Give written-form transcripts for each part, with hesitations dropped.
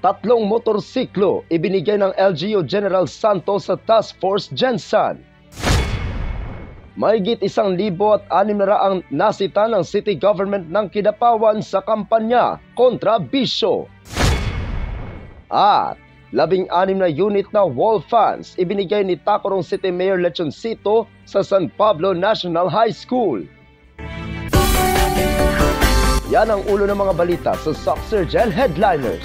Tatlong motorsiklo ibinigay ng LGU General Santos sa Task Force Gensan. Mahigit 1,600 nasita ng city government ng Kidapawan sa kampanya kontra bisyo. At 16 na unit na wall fans ibinigay ni Tacurong City Mayor Lechoncito sa San Pablo National High School. Yan ang ulo ng mga balita sa Soxurgen Headliners.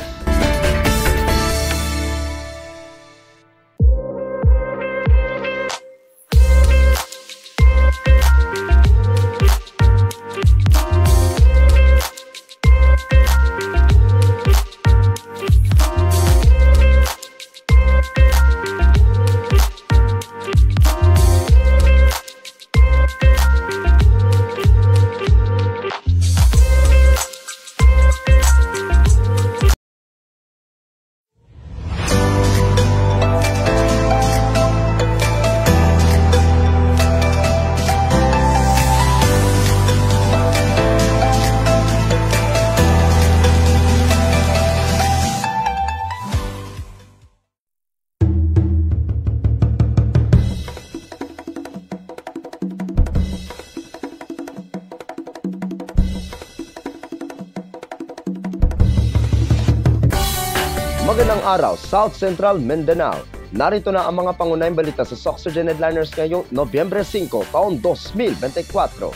Magandang araw, South Central Mindanao. Narito na ang mga pangunahing balita sa Soxurgen Headliners ngayong Nobyembre 5, taon 2024.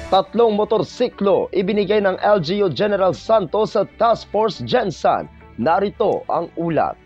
Tatlong motorsiklo ibinigay ng LGU General Santos sa Task Force Gensan. Narito ang ulat.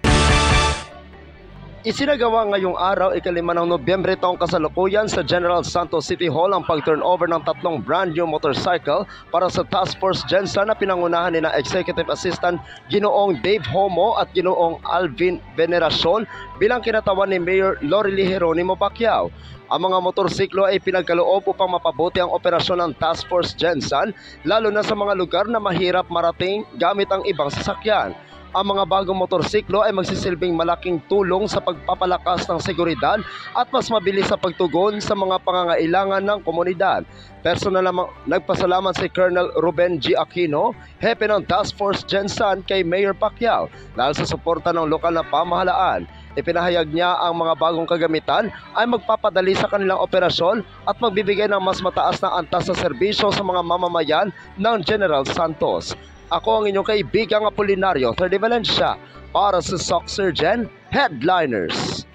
Isinagawa ngayong araw, 5 ng Nobyembre taong kasalukuyan sa General Santos City Hall ang pag-turnover ng tatlong brand new motorcycle para sa Task Force Gensan na pinangunahan ni na Executive Assistant Ginoong Dave Homo at Ginoong Alvin Veneracion bilang kinatawan ni Mayor Lorely Geronimo Pacquiao. Ang mga motorsiklo ay pinagkaloob upang mapabuti ang operasyon ng Task Force Gensan, lalo na sa mga lugar na mahirap marating gamit ang ibang sasakyan. Ang mga bagong motorsiklo ay magsisilbing malaking tulong sa pagpapalakas ng seguridad at mas mabilis sa pagtugon sa mga pangangailangan ng komunidad. Personal namang nagpasalamat si Colonel Ruben G. Aquino, hepe ng Task Force Gensan kay Mayor Pacquiao dahil sa suporta ng lokal na pamahalaan. Ipinahayag niya ang mga bagong kagamitan ay magpapadali sa kanilang operasyon at magbibigay ng mas mataas na antas na serbisyo sa mga mamamayan ng General Santos. Ako ang inyong kaibigang Apolinario Thirdy Valencia para sa Soxurgen Headliners.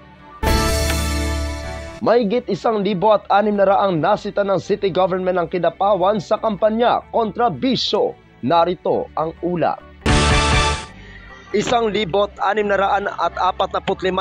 Mahigit 1,600 nasita ng city government ng Kidapawan sa kampanya kontra bisyo. Narito ang ulat. 1,645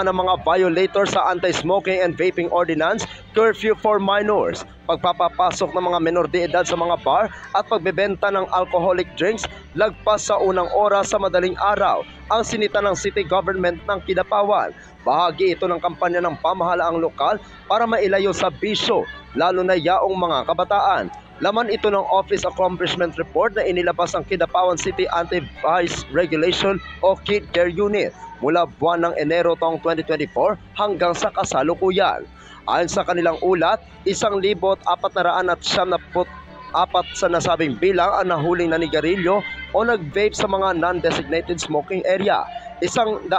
na mga violators sa Anti-Smoking and Vaping Ordinance, Curfew for Minors, pagpapapasok ng mga menor de edad sa mga bar at pagbebenta ng alcoholic drinks lagpas sa unang oras sa madaling araw ang sinita ng city government ng Kidapawan. Bahagi ito ng kampanya ng pamahalaang lokal para mailayo sa bisyo, lalo na yaong mga kabataan. Laman ito ng Office Accomplishment Report na inilabas ng Kidapawan City Anti-Vice Regulation o KID Care Unit mula buwan ng Enero taong 2024 hanggang sa kasalukuyan. Ayon sa kanilang ulat, 1,474 sa nasabing bilang ang nahuling nanigarilyo o nag-vape sa mga non-designated smoking area. 124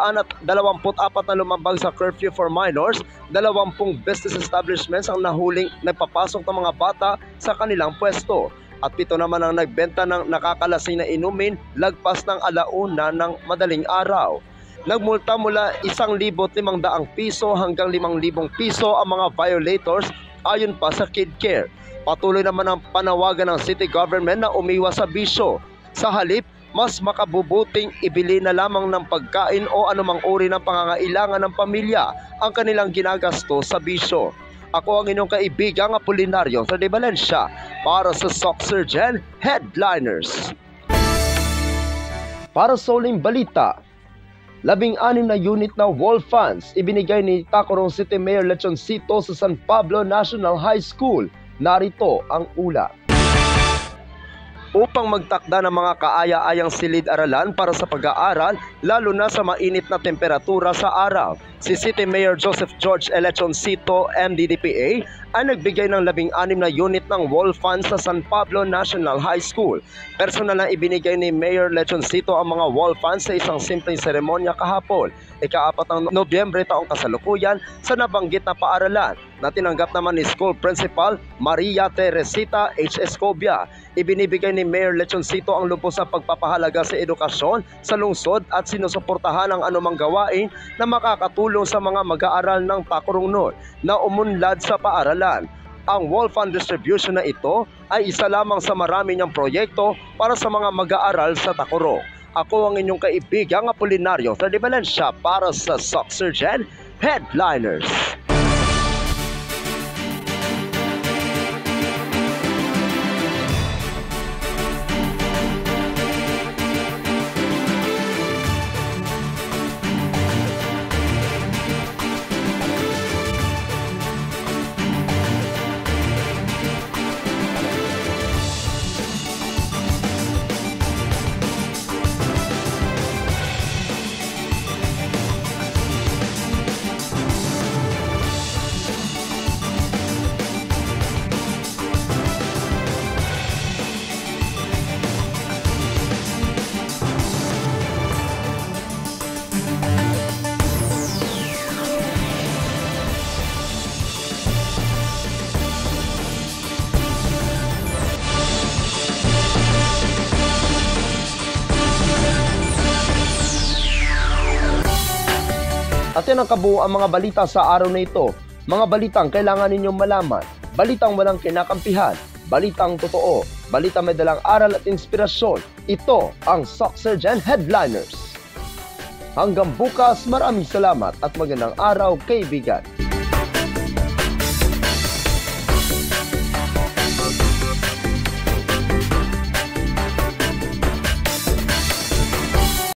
na lumabag sa curfew for minors, 20 business establishments ang nahuling nagpapasok ng mga bata sa kanilang pwesto. At 7 naman ang nagbenta ng nakakalasing na inumin lagpas ng 1:00 ng madaling araw. Nagmulta mula 1,500 piso hanggang 5,000 piso ang mga violators ayon pa sa KID Care. Patuloy naman ang panawagan ng city government na umiwas sa bisyo. Sa halip, mas makabubuting ibili na lamang ng pagkain o anumang uri ng pangangailangan ng pamilya ang kanilang ginagasto sa bisyo. Ako ang inyong kaibigang Apolinario Thirdy Valencia para sa Soxurgen Headliners. Para sa uling balita, 16 na unit na wall fans ibinigay ni Tacurong City Mayor Lechoncito sa San Pablo National High School. Narito ang ulat. Upang magtakda ng mga kaaya-ayang silid-aralan para sa pag-aaral, lalo na sa mainit na temperatura sa araw, si City Mayor Joseph George Lechoncito, MDDPA, ay nagbigay ng 16 na unit ng wall fan sa San Pablo National High School. Personal na ibinigay ni Mayor Lechoncito ang mga wall fans sa isang simpleng seremonya kahapon, ika-4 ng Nobyembre taong kasalukuyan sa nabanggit na paaralan, na tinanggap naman ni School Principal Maria Teresita H. Escobia. Ibinibigay ni Mayor Lechoncito ang lubos na pagpapahalaga sa edukasyon sa lungsod at sinusuportahan ang anumang gawain na makakatulong sa mga mag-aaral ng Tacorong na umunlad sa paaralan. Ang wall fund distribution na ito ay isa lamang sa marami niyang proyekto para sa mga mag-aaral sa Tacorong. Ako ang inyong kaibigang Apolinario Freddy Valencia para sa Soccer Gen Headliners. At yan ang kabuuan mga balita sa araw na ito. Mga balitang kailangan ninyong malaman, balitang walang kinakampihan, balitang totoo, balitang may dalang aral at inspirasyon. Ito ang Soccer Gen Headliners. Hanggang bukas, maraming salamat at magandang araw, kaibigan.